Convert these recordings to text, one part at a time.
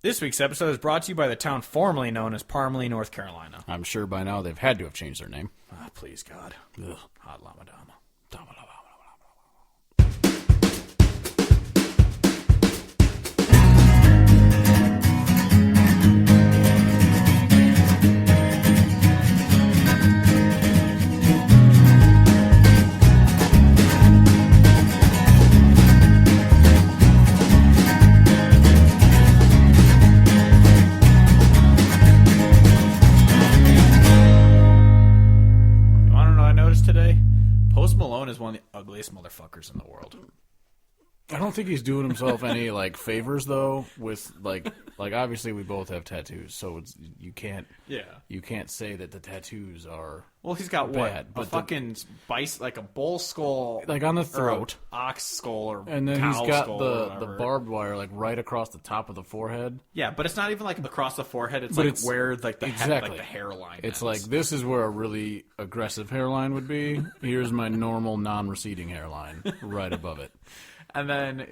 This week's episode is brought to you by the town formerly known as Parmalee, North Carolina. I'm sure by now they've had to have changed their name. Ah, please, God. Ugh. Hotdamalama. Malone is one of the ugliest motherfuckers in the world. I don't think he's doing himself any favors though. With like obviously we both have tattoos, so you can't say that the tattoos are he's got bad, what a fucking like a bull skull on the throat, or ox skull, or and then cow he's got skull the barbed wire right across the top of the forehead. Yeah, but it's not even across the forehead. It's where the exactly the hairline. It's ends. this is where a really aggressive hairline would be. Here's my normal non-receding hairline right above it. And then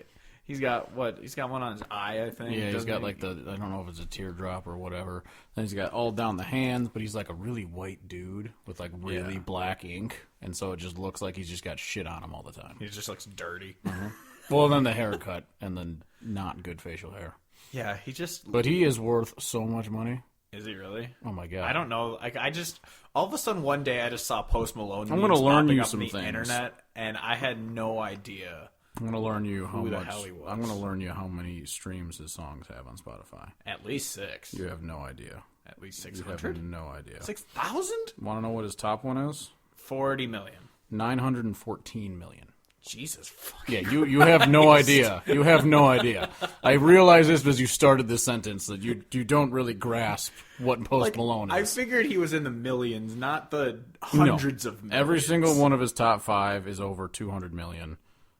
he's got what? He's got one on his eye, I think. Yeah, he's got I don't know if it's a teardrop or whatever. Then he's got all down the hands, but he's a really white dude with really black ink, and so it just looks like he's just got shit on him all the time. He just looks dirty. Mm-hmm. Well, then the haircut and then not good facial hair. Yeah, But he is worth so much money. Is he really? Oh my god! I don't know. I just all of a sudden one day I just saw Post Malone. I'm going to learn you some things on the internet, and I had no idea. I'm going to learn you who the hell he was. I'm going to learn you how many streams his songs have on Spotify. At least 6. You have no idea. At least 600. You have no idea. 6,000? Want to know what his top one is? 40 million. 914 million. Jesus fucking Yeah, you have no idea. You have no idea. I realize this because you started this sentence that you don't really grasp what Post Malone is. I figured he was in the millions, not the hundreds of millions. Every single one of his top 5 is over 200 million.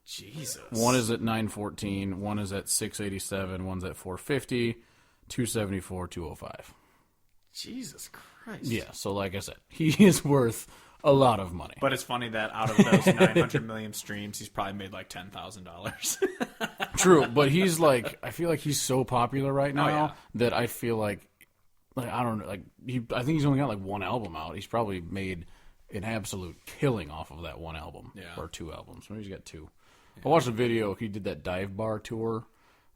Jesus. One is at 914, one is at 687, one's at 450, 274, 205. Jesus Christ. Yeah, so like I said, he is worth a lot of money. But it's funny that out of those 900 million streams, he's probably made $10,000. True, but he's I feel like he's so popular right now that I feel I don't know, I think he's only got one album out. He's probably made an absolute killing off of that one album. Yeah. Or 2 albums. Maybe he's got 2. I watched a video. He did that dive bar tour,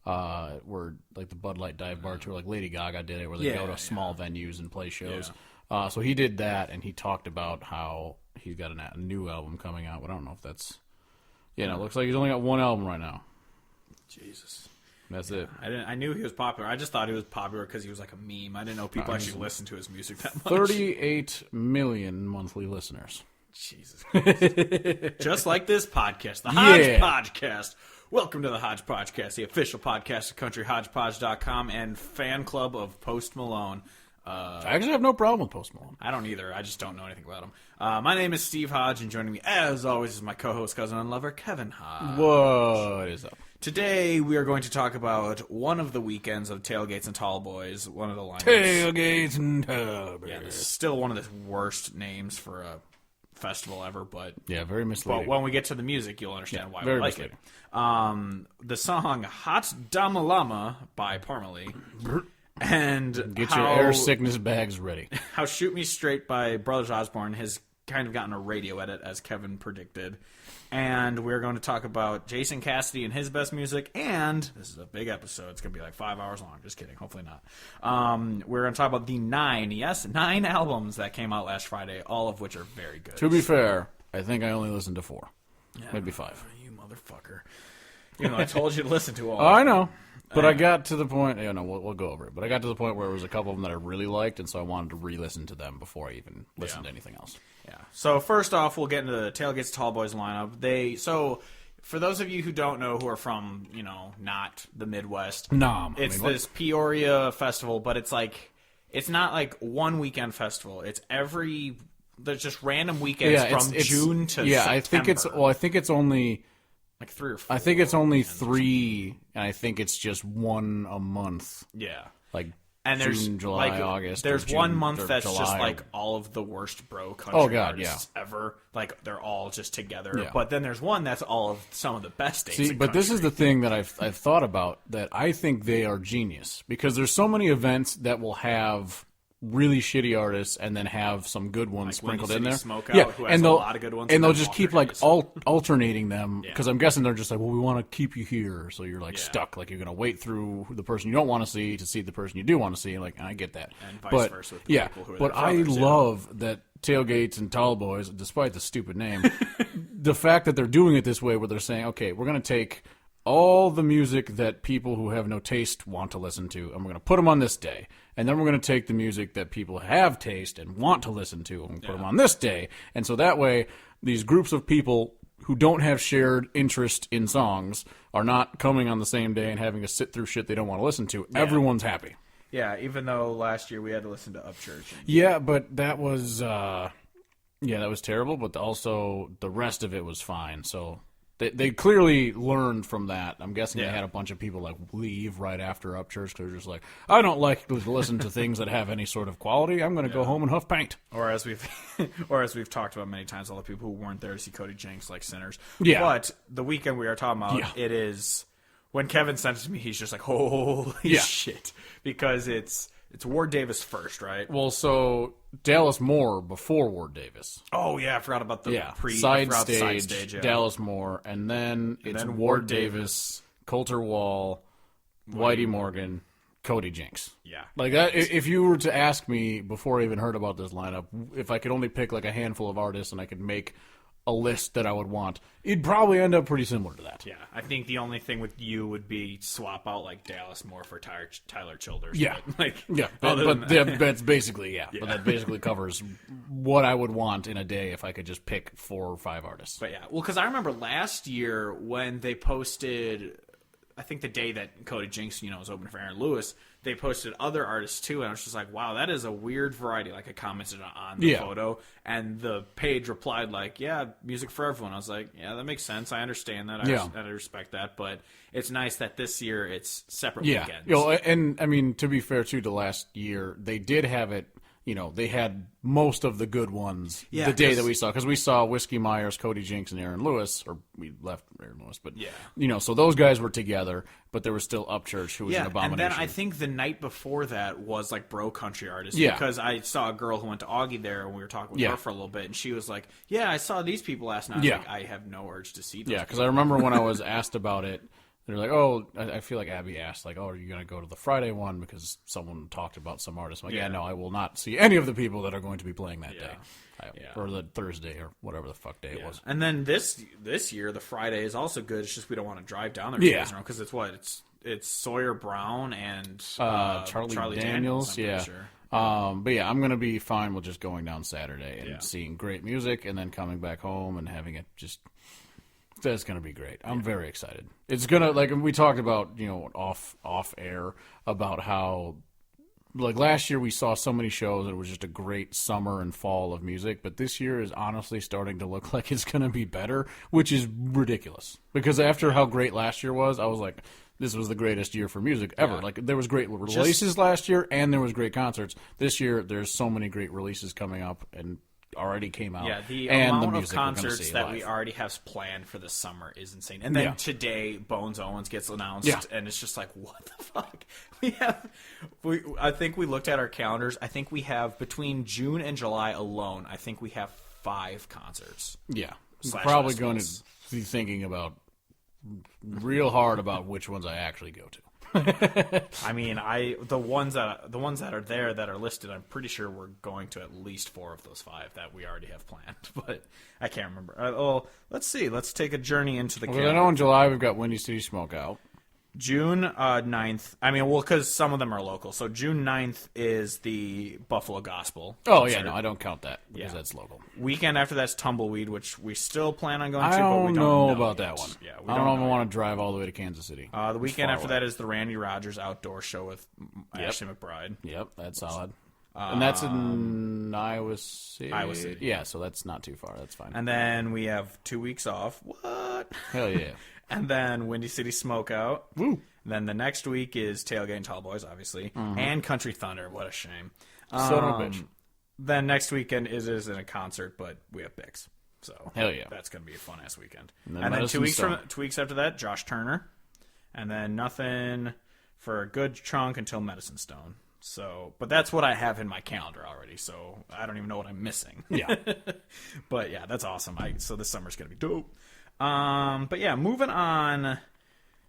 where the Bud Light dive bar tour, Lady Gaga did it, where they go to small venues and play shows. Yeah. So he did that, and he talked about how he's got a new album coming out. But I don't know if that's. Yeah, no, it looks like he's only got 1 album right now. Jesus. That's it. I knew he was popular. I just thought he was popular because he was a meme. I didn't know people actually listened to his music that much. 38 million monthly listeners. Jesus Christ. Just like this podcast, the Hodge Podcast. Welcome to the Hodge Podcast, the official podcast of countryhodgepodge.com and fan club of Post Malone. I actually have no problem with Post Malone. I don't either. I just don't know anything about him. My name is Steve Hodge, and joining me, as always, is my co-host, cousin, and lover, Kevin Hodge. What is up? Today, we are going to talk about one of the weekends of Tailgates N Tallboys, one of the lineups. Tailgates N Tallboys. Yeah, this is still one of the worst names for a festival ever, but very misleading. But when we get to the music, you'll understand why we like misleading. it. The song "Hotdamalama" by Parmalee, and get your air sickness bags ready. How "Shoot Me Straight" by Brothers Osborne has kind of gotten a radio edit, as Kevin predicted. And we're going to talk about Jason Cassidy and his best music, and this is a big episode. It's going to be 5 hours long. Just kidding. Hopefully not. We're going to talk about the 9 albums that came out last Friday, all of which are very good. To be fair, I think I only listened to 4. Maybe 5. You motherfucker. Even though I told you to listen to all of them. I know. But I got to the point, we'll go over it, but I got to the point where there was a couple of them that I really liked, and so I wanted to re-listen to them before I even listened to anything else. Yeah. So first off, we'll get into the Tailgates Tallboys lineup. So for those of you who don't know, who are from, not the Midwest, it's this Peoria festival, but it's not one weekend festival. It's there's just random weekends from June to September. I think it's only 3 or 4. I think it's only 3, and I think it's just 1 a month. Yeah. And there's June, July, like August. there's June, one month or that's July, just or- like all of the worst bro country artists yeah. ever. Like they're all just together. Yeah. But then there's one that's all of some of the best dates. See, in but this is country. the thing that I've thought about, that I think they are genius, because there's so many events that will have really shitty artists and then have some good ones sprinkled in there. Smokeout, who has and a they'll lot of good ones, and and they'll then just keep Walker like Hayes. alternating them, because I'm guessing they're just like, well, we want to keep you here, so you're like Yeah. stuck, like you're gonna wait through the person you don't want to see the person you do want to see. Like, I get that, And vice but versa with the yeah, people who are but their I brothers, yeah. love that Tailgates and Tallboys, despite the stupid name, the fact that they're doing it this way, where they're saying, okay, we're gonna take all the music that people who have no taste want to listen to, and we're going to put them on this day. And then we're going to take the music that people have taste and want to listen to, and put them on this day. And so that way, these groups of people who don't have shared interest in songs are not coming on the same day and having to sit through shit they don't want to listen to. Everyone's happy. Yeah, even though last year we had to listen to Upchurch. Yeah, but that was that was terrible, but also the rest of it was fine. So they clearly learned from that. I'm guessing they had a bunch of people like leave right after Upchurch because they're just like, I don't like to listen to things that have any sort of quality. I'm going to go home and huff paint. Or as we've talked about many times, all the people who weren't there to see Cody Jinks like sinners. Yeah. But the weekend we are talking about, it is when Kevin sent it to me, he's just like, holy shit, because it's Ward Davis first, right? Well, so Dallas Moore before Ward Davis. Oh yeah, I forgot about the side stage. stage, Yeah. Dallas Moore, and then it's Ward Davis, Coulter Wall, Whitey Morgan, Cody Jinks. Yeah. Like that. If you were to ask me before I even heard about this lineup, if I could only pick like a handful of artists and I could make a list that I would want, it'd probably end up pretty similar to that. Yeah, I think the only thing with you would be swap out like Dallas Moore for Tyler Childers. Yeah, But, that's basically But that basically covers what I would want in a day if I could just pick 4 or 5 artists. But yeah, well, because I remember last year when they posted, I think the day that Cody Jinks, was open for Aaron Lewis, they posted other artists too, and I was just like, wow, that is a weird variety. Like I commented on the photo, and the page replied like, yeah, music for everyone. I was like, yeah, that makes sense. I understand that. I respect that. But it's nice that this year it's separate weekends. And I mean, to be fair too, to last year they did have it. They had most of the good ones the day that we saw, because we saw Whiskey Myers, Cody Jinks, and Aaron Lewis, or we left Aaron Lewis, but so those guys were together, but there was still Upchurch, who was an abomination. And then I think the night before that was like bro country artists, because I saw a girl who went to Augie there, and we were talking with her for a little bit, and she was like, yeah, I saw these people last night. I was like, I have no urge to see those because I remember when I was asked about it, they're like, oh, I feel like Abby asked, like, oh, are you going to go to the Friday one because someone talked about some artist? I'm like, no, I will not see any of the people that are going to be playing that day. Or the Thursday, or whatever the fuck day it was. And then this year, the Friday is also good. It's just we don't want to drive down there because it's Sawyer Brown and Charlie Daniels. Sure. But yeah, I'm going to be fine with just going down Saturday and seeing great music and then coming back home and having it just... That's going to be great. I'm very excited. It's going to, like, we talked about, off air about how, like, last year we saw so many shows and it was just a great summer and fall of music, but this year is honestly starting to look like it's going to be better, which is ridiculous. Because after how great last year was, I was like, this was the greatest year for music ever. Yeah. Like, there was great releases last year and there was great concerts. This year, there's so many great releases coming up and already came out. Yeah, the and amount the of concerts that live. we already have planned for the summer is insane. And then today, Bones Owens gets announced, and it's just like, what the fuck? I think we looked at our calendars. I think we have, between June and July alone, I think we have 5 concerts. Yeah. I'm probably going to be thinking about real hard about which ones I actually go to. I mean, the ones that are there that are listed, I'm pretty sure we're going to at least 4 of those 5 that we already have planned, but I can't remember. Let's see. Let's take a journey into the calendar. I know in July we've got Windy City Smokeout. June 9th. I mean, because some of them are local. So June 9th is the Buffalo Gospel. Oh, yeah, no, I don't count that because that's local. Weekend after that's Tumbleweed, which we still plan on going to, but we don't know about yet. that one. Yeah, I don't even want to drive all the way to Kansas City. The weekend after that is the Randy Rogers outdoor show with Ashley McBride. Yep, that's solid. And that's in Iowa City. Iowa City. Yeah, so that's not too far. That's fine. And then we have 2 weeks off. What? Hell yeah. And then Windy City Smokeout. Woo. Then the next week is Tailgates N Tallboys, obviously, and Country Thunder. What a shame. Son of a bitch. Then next weekend is in a concert, but we have Bix. So hell yeah, that's going to be a fun-ass weekend. And then 2 weeks after that, Josh Turner. And then nothing for a good chunk until Medicine Stone. So, but that's what I have in my calendar already, so I don't even know what I'm missing. Yeah. But yeah, that's awesome. So this summer's going to be dope. But yeah, moving on.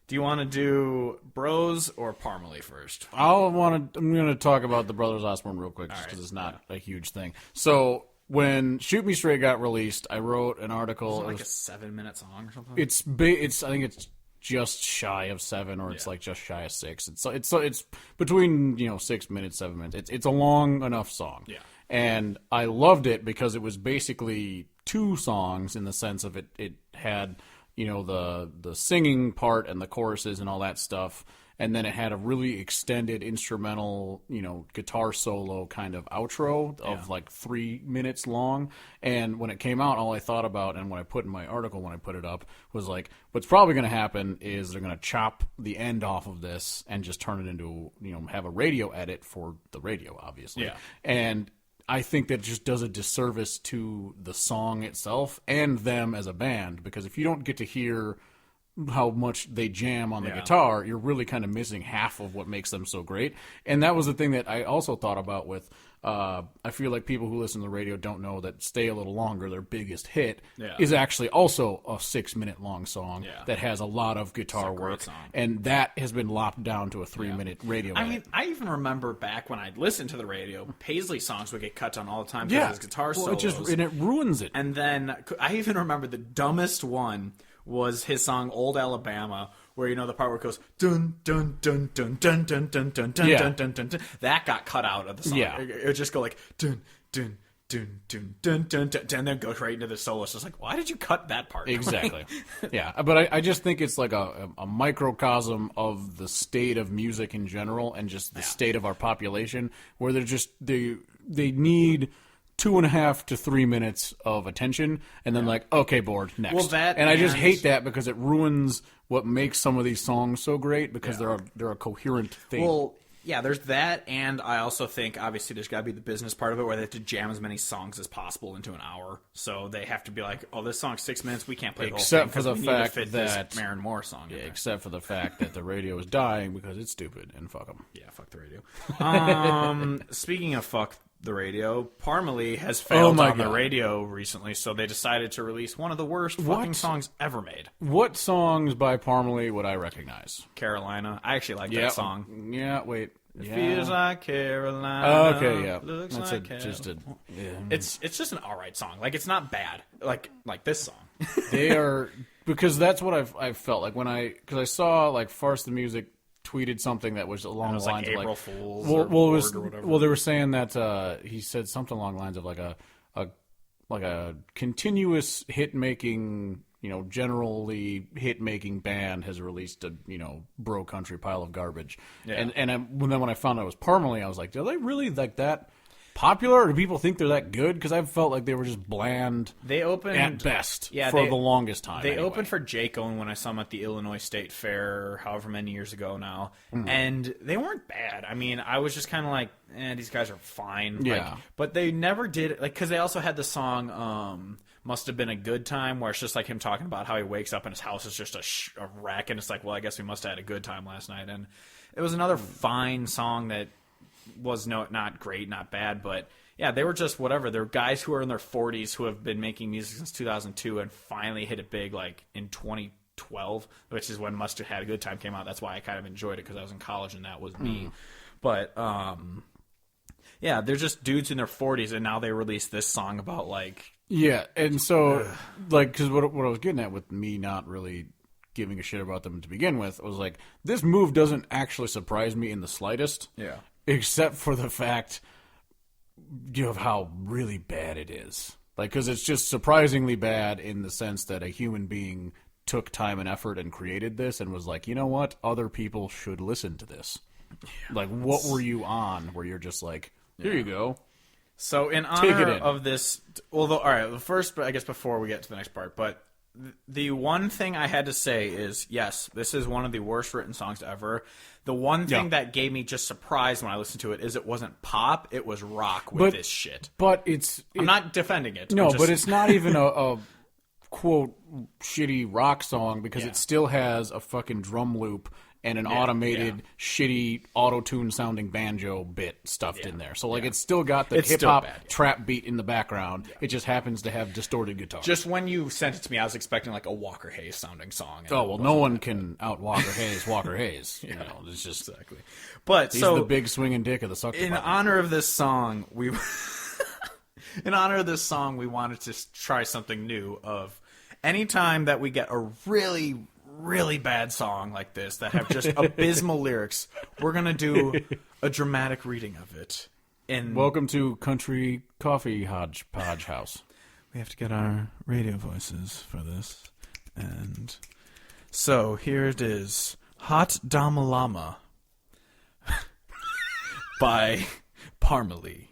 Do you want to do Bros or Parmalee first? I'm going to talk about the Brothers Osborne real quick, just because it's not a huge thing. So when Shoot Me Straight got released, I wrote an article. Is it like a 7-minute song or something? I think it's just shy of 7, or it's like just shy of 6. It's between 6 minutes, 7 minutes. It's a long enough song. Yeah. And I loved it because it was basically 2 songs in the sense of it had the singing part and the choruses and all that stuff, and then it had a really extended instrumental guitar solo kind of outro of like 3 minutes long. And when it came out, all I thought about, and what I put in my article when I put it up, was like, what's probably going to happen is they're going to chop the end off of this and just turn it into have a radio edit for the radio, obviously. And I think that just does a disservice to the song itself and them as a band, because if you don't get to hear how much they jam on the guitar, you're really kind of missing half of what makes them so great. And that was the thing that I also thought about with I feel like people who listen to the radio don't know that Stay a Little Longer, their biggest hit, is actually also a 6-minute long song that has a lot of guitar work. And that has been lopped down to a 3-minute radio edit. I mean, I even remember back when I'd listen to the radio, Paisley songs would get cut down all the time because of his guitar solos. And it ruins it. And then I even remember the dumbest one was his song Old Alabama, where the part where it goes dun dun dun dun dun dun dun dun dun dun dun dun dun. That got cut out of the song. It would just go like dun dun dun dun dun dun dun, and then goes right into the solo. So it's like, why did you cut that part? Exactly. But I just think it's like a microcosm of the state of music in general, and just the state of our population, where they need 2.5 to 3 minutes of attention, and then okay, bored, next. Well, I just hate that, because it ruins what makes some of these songs so great, because they're a coherent thing. Well, yeah, there's that, and I also think obviously there's got to be the business part of it, where they have to jam as many songs as possible into an hour. So they have to be like, oh, this song's 6 minutes, we can't play the whole thing, except for the fact that this Marin Moore song. Except for the fact that the radio is dying because it's stupid, and fuck them. Yeah, fuck the radio. Speaking of fuck the radio, Parmalee has failed on the radio recently, so they decided to release one of the worst fucking songs ever made. What songs by Parmalee would I recognize? Carolina. I actually like that song. Yeah, wait. It feels like Carolina. Okay, yeah. Looks That's like It's just an alright song. Like, it's not bad. Like this song. They are, because that's what I've felt like because I saw like Farce the Music tweeted something that was along the lines like of April Fools or whatever. Well, they were saying that he said something along the lines of like a continuous hit making, generally hit making band has released a bro country pile of garbage. And then when I found out it was Parmalee, I was like, are they really like that popular, or do people think they're that good? Because I felt like they were just bland. They opened at best for the longest time. They opened for Jake Owen when I saw them at the Illinois State Fair, however many years ago now, and they weren't bad. I mean, I was just kind of like, these guys are fine. Yeah, but they never did because they also had the song "Must Have Been a Good Time," where it's just like him talking about how he wakes up and his house is just a wreck, and it's like, well, I guess we must have had a good time last night. And it was another fine song that was not great, not bad, but yeah, they were just whatever. They're guys who are in their 40s who have been making music since 2002 and finally hit it big like in 2012, which is when Must Have Had a Good Time came out. That's why I kind of enjoyed it, because I was in college and that was me. But yeah, they're just dudes in their 40s, and now they release this song about like and so because what I was getting at with me not really giving a shit about them to begin with was like, this move doesn't actually surprise me in the slightest. Yeah. Except for the fact of how really bad it is. Like, because it's just surprisingly bad in the sense that a human being took time and effort and created this and was like, you know what? Other people should listen to this. Yeah, like, what were you on where you're just like, here you go. So in honor of this, although, all right, first, I guess before we get to the next part, but the one thing I had to say is, yes, this is one of the worst written songs ever. The one thing that gave me just surprise when I listened to it is it wasn't pop, it was rock with this shit. But I'm not defending it. No, but it's not even a quote shitty rock song because it still has a fucking drum loop and an automated shitty auto-tune sounding banjo bit stuffed in there. So like it's still got the hip-hop trap beat in the background. It just happens to have distorted guitar. Just when you sent it to me, I was expecting like a Walker Hayes sounding song. Oh, well, no one can out Walker Hayes. Walker Hayes. You know, it's just... Exactly. But he's so, the big swinging dick of the sucker in department. honor of this song, we... in honor of this song, we wanted to try something new of... Anytime that we get a really, really bad song like this that have just abysmal lyrics, we're going to do a dramatic reading of it. Welcome to Country Coffee Hodgepodge House. We have to get our radio voices for this. And so here it is. Hotdamalama by Parmalee.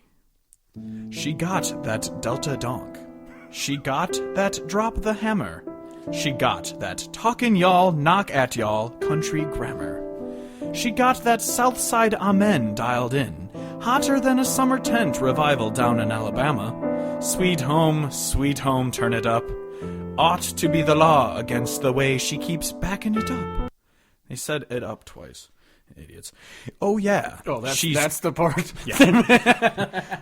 She got that Delta donk. She got that drop the hammer. She got that talkin' y'all, knock at y'all, country grammar. She got that Southside amen dialed in, hotter than a summer tent revival down in Alabama. Sweet home, turn it up. Ought to be the law against the way she keeps backing it up. They said it up twice. Idiots. Oh yeah. Oh, that's the part. Yeah.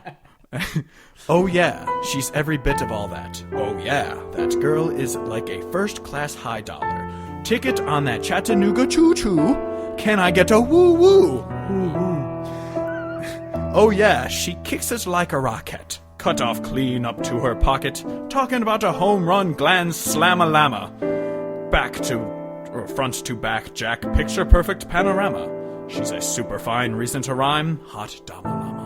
Oh yeah, she's every bit of all that. Oh yeah, that girl is like a first-class high dollar. Ticket on that Chattanooga choo-choo. Can I get a woo-woo? Oh yeah, she kicks it like a rocket. Cut off clean up to her pocket. Talking about a home run gland slam-a-lama. Front to back jack, picture perfect panorama. She's a super fine reason to rhyme. Hotdamalama.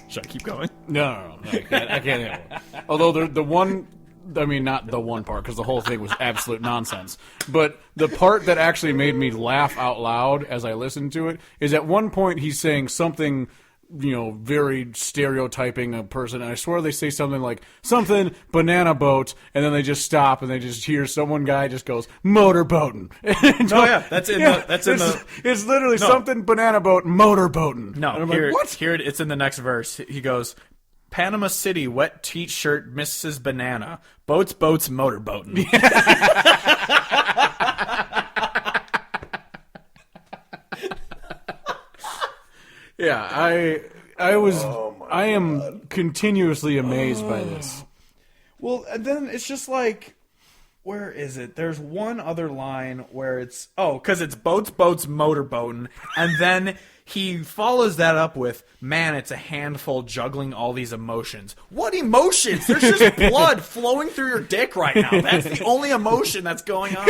Should I keep going? No, I can't handle it. Although the one, I mean, not the one part, because the whole thing was absolute nonsense. But the part that actually made me laugh out loud as I listened to it is at one point he's saying something, very stereotyping a person. And I swear they say something like, something banana boat, and then they just stop and they just hear someone guy just goes, motorboating. Oh yeah, that's in the... It's literally something banana boat, motorboating. No, and I'm here, like, what? Here it's in the next verse. He goes, Panama City, wet t-shirt, Mrs. Banana. Boats, motorboating. Yeah, I am continuously amazed by this. Well, and then it's just like, where is it? There's one other line where it's, because it's boats, motorboating, and then he follows that up with, man, it's a handful juggling all these emotions. What emotions? There's just blood flowing through your dick right now. That's the only emotion that's going on.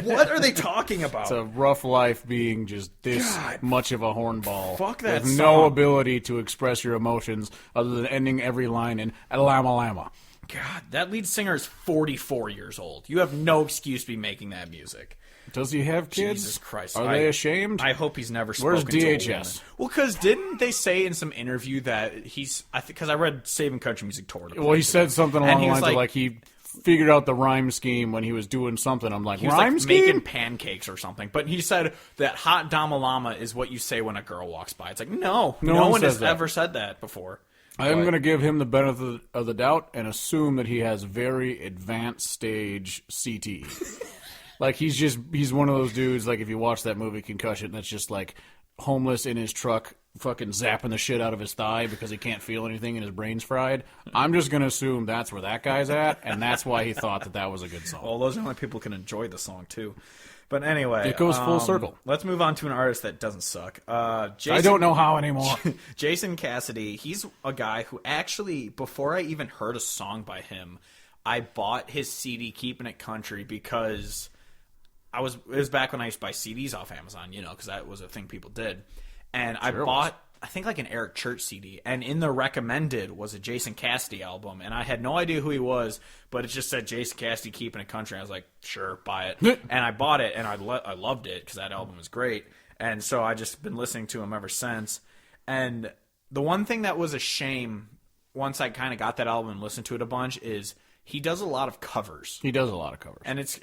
What are they talking about? It's a rough life being just this much of a hornball. Fuck that with song. No ability to express your emotions other than ending every line in lama lama. God, that lead singer is 44 years old. You have no excuse to be making that music. Does he have kids? Jesus Christ. Are they ashamed? I hope he's never spoken Where's to a woman. DHS? Well, because didn't they say in some interview that because I read Saving Country Music Tour. Well, he said something along the lines of like he figured out the rhyme scheme when he was doing something. I'm like, he was rhyme scheme? making pancakes or something. But he said that Hotdamalama is what you say when a girl walks by. It's like, no one has ever said that before. I'm going to give him the benefit of the doubt and assume that he has very advanced stage CTE. Like, he's one of those dudes, like, if you watch that movie Concussion, that's just, like, homeless in his truck, fucking zapping the shit out of his thigh because he can't feel anything and his brain's fried. I'm just going to assume that's where that guy's at, and that's why he thought that was a good song. Well, those are the only people who can enjoy the song, too. But anyway, it goes full circle. Let's move on to an artist that doesn't suck. Jason, I don't know how anymore. Jason Cassidy, he's a guy who actually, before I even heard a song by him, I bought his CD, Keeping It Country, because it was back when I used to buy CDs off Amazon, because that was a thing people did. And I bought, I think, like an Eric Church CD, and in the recommended was a Jason Cassidy album, and I had no idea who he was, but it just said Jason Cassidy Keeping It Country. I was like, sure, buy it. And I bought it, and I loved it because that album was great. And so I just been listening to him ever since. And the one thing that was a shame once I kind of got that album and listened to it a bunch is he does a lot of covers. He does a lot of covers. And it's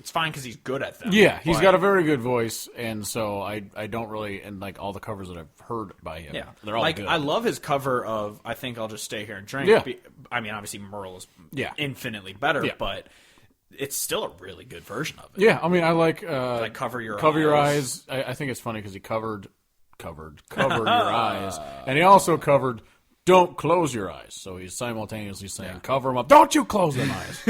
fine because he's good at them. Yeah, he's got a very good voice, and so I don't really, and like all the covers that I've heard by him, they're all good. I love his cover of I Think I'll Just Stay Here and Drink. Yeah. I mean, obviously Merle is infinitely better, Yeah. but it's still a really good version of it. Yeah, I mean, I like Cover Your Eyes. I think it's funny because he covered Your Eyes, and he also covered Don't Close Your Eyes. So he's simultaneously saying cover them up, don't you close them eyes.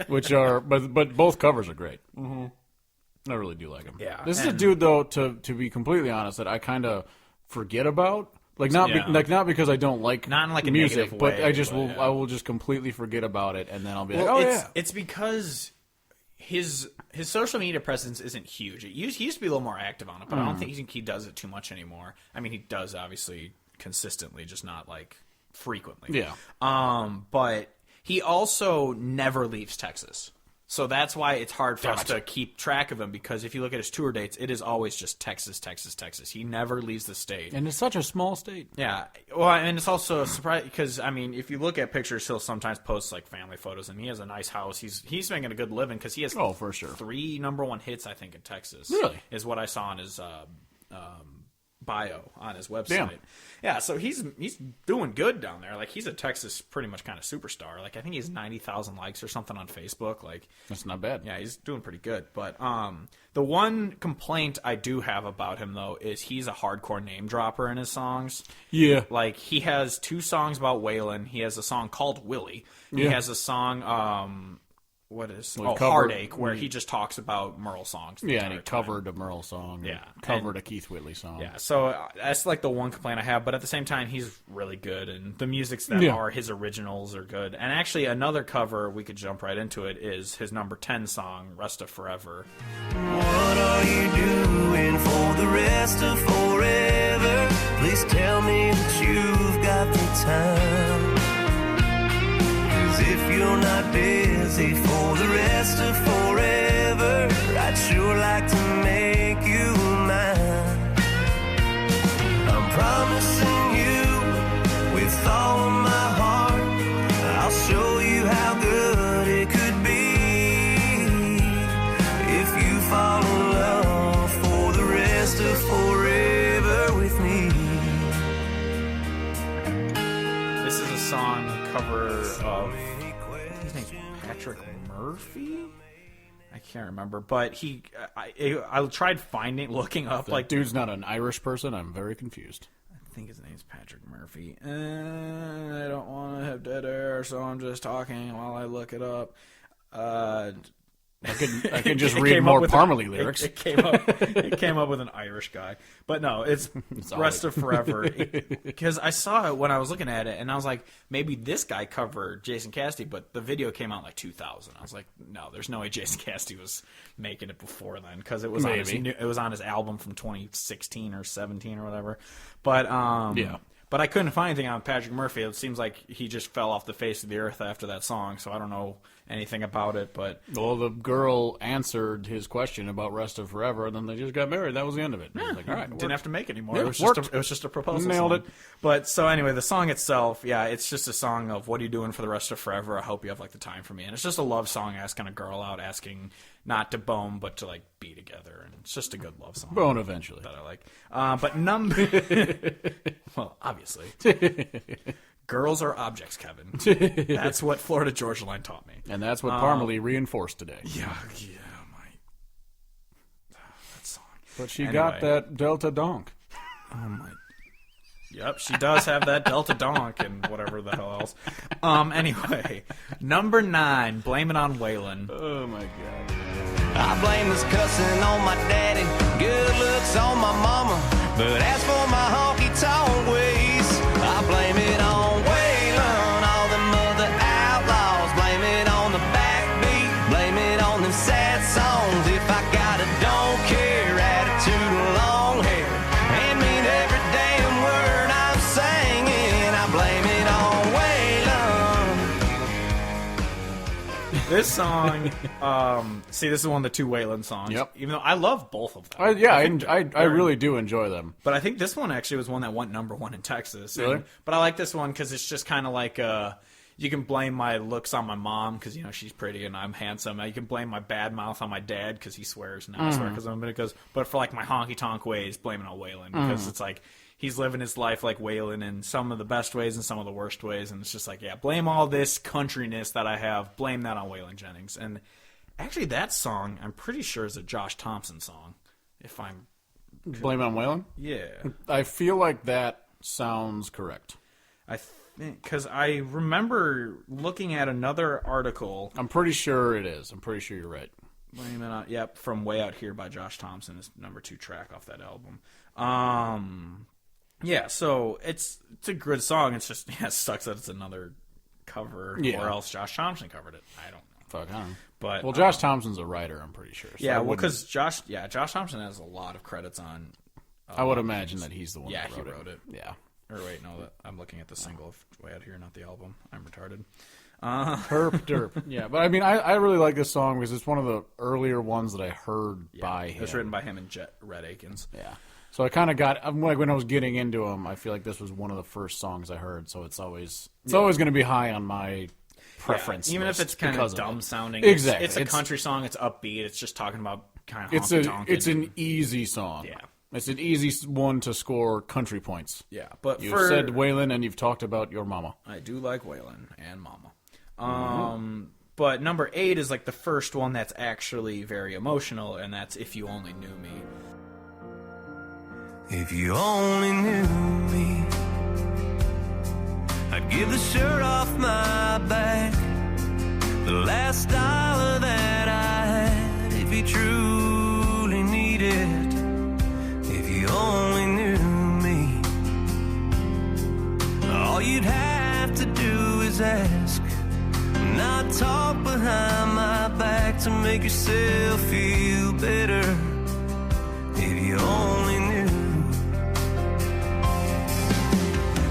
Which are, but both covers are great. Mm-hmm. I really do like him. Yeah, this is a dude though, to be completely honest, that I kind of forget about. Like not because I don't like not in like a music, negative but way, I just I will just completely forget about it, and then I'll be it's because his social media presence isn't huge. He used to be a little more active on it, but I don't think he does it too much anymore. I mean, he does obviously consistently, just not like frequently. Yeah. But he also never leaves Texas. So that's why it's hard for us to keep track of him, because if you look at his tour dates, it is always just Texas, Texas, Texas. He never leaves the state. And it's such a small state. Yeah. Well, and it's also a surprise because, I mean, if you look at pictures, he'll sometimes post like family photos, and he has a nice house. He's making a good living because he has for sure 3 #1 hits, I think, in Texas. Really? Is what I saw on his bio on his website. Damn. Yeah, so he's doing good down there. Like, he's a Texas pretty much kind of superstar. Like, I think he has 90,000 likes or something on Facebook. Like, that's not bad. Yeah, he's doing pretty good. But the one complaint I do have about him, though, is he's a hardcore name dropper in his songs. Yeah. Like, he has 2 songs about Waylon. He has a song called Willie. He has a song, Heartache, where he just talks about Merle songs. Yeah, and he covered a Merle song. Yeah. Covered a Keith Whitley song. Yeah, so that's like the one complaint I have. But at the same time, he's really good, and the musics that are his originals are good. And actually, another cover, we could jump right into it, is his number 10 song, Rest of Forever. What are you doing for the rest of forever? Please tell me that you've got the time. 'Cause if you're not busy for the rest of forever, I'd sure like to make you mine. I'm promising you with all of my heart, I'll show you how good it could be if you fall in love for the rest of forever with me. This is a song cover of, his name's Patrick Murphy? I can't remember, but I tried looking up, That dude's not an Irish person. I'm very confused. I think his name's Patrick Murphy. I don't want to have dead air, so I'm just talking while I look it up. I can just read more Parmalee lyrics. It came up with an Irish guy, but no, it's Rest of Forever. Because I saw it when I was looking at it, and I was like, maybe this guy covered Jason Cassidy, but the video came out in like 2000. I was like, no, there's no way Jason Cassidy was making it before then, because it was on his album from 2016 or 17 or whatever. But But I couldn't find anything on Patrick Murphy. It seems like he just fell off the face of the earth after that song, so I don't know anything about it. But well, the girl answered his question about Rest of Forever, and then they just got married. That was the end of it. Yeah, like, all right, didn't have to make it anymore. Yeah, it was just a proposal. Nailed song. it. But so anyway, the song itself, it's just a song of what are you doing for the rest of forever? I hope you have like the time for me, and it's just a love song asking a girl out, asking not to bone but to like be together, and it's just a good love song. Bone eventually. That I like. But well, obviously. Girls are objects, Kevin. That's what Florida Georgia Line taught me. And that's what Parmalee reinforced today. Yeah, that song. But she got that Delta Donk. Oh, my. Yep, she does have that Delta Donk and whatever the hell else. Anyway, number 9, Blame It on Waylon. Oh, my God. I blame this cussing on my daddy, good looks on my mama, but as for my honky-tonk ways, I blame it on Waylon, all them other outlaws, blame it on the backbeat, blame it on them sad songs. If I got a don't care attitude, long hair, and mean every damn word I'm singing, I blame it on Waylon. This song, see, this is one of the 2 Waylon songs. Yep. Even though I love both of them. I really do enjoy them. But I think this one actually was one that went number 1 in Texas. Really? But I like this one because it's just kind of like you can blame my looks on my mom because she's pretty and I'm handsome. You can blame my bad mouth on my dad because he swears. Now I swear because I'm because. But for like my honky tonk ways, blame it on Waylon because it's like he's living his life like Waylon in some of the best ways and some of the worst ways, and it's just like blame all this countryness that I have, blame that on Waylon Jennings. And actually, that song I'm pretty sure is a Josh Thompson song. If I'm blame it on Waylon. Yeah, I feel like that sounds correct. I think because I remember looking at another article. I'm pretty sure it is. I'm pretty sure you're right. Blame it on from Way Out Here by Josh Thompson is number 2 track off that album. Yeah, so it's a good song. It's just it sucks that it's another cover, or else Josh Thompson covered it. I don't know. Fuck, I don't know. But Josh Thompson's a writer, I'm pretty sure. So because Josh Thompson has a lot of credits on. I would imagine that he's the one. Yeah, that he wrote it. Yeah. Or wait, no, I'm looking at the single of Way Out Here, not the album. I'm retarded. Herp derp. Yeah, but I mean, I really like this song because it's one of the earlier ones that I heard by him. It was written by him and Red Akins. Yeah. So I kind of got like when I was getting into him, I feel like this was one of the first songs I heard. So it's always going to be high on my preference. Even if it's kind of dumb sounding. Exactly. It's a country song. It's upbeat. It's just talking about kind of It's an easy song. Yeah. It's an easy one to score country points. Yeah, but you've said Waylon and you've talked about your mama. I do like Waylon and mama. But number 8 is like the first one that's actually very emotional, and that's If You Only Knew Me. If you only knew me, I'd give the shirt off my back, the last dollar that I had, if you truly need it. If you only knew me, all you'd have to do is ask, not talk behind my back to make yourself feel better. If you only knew.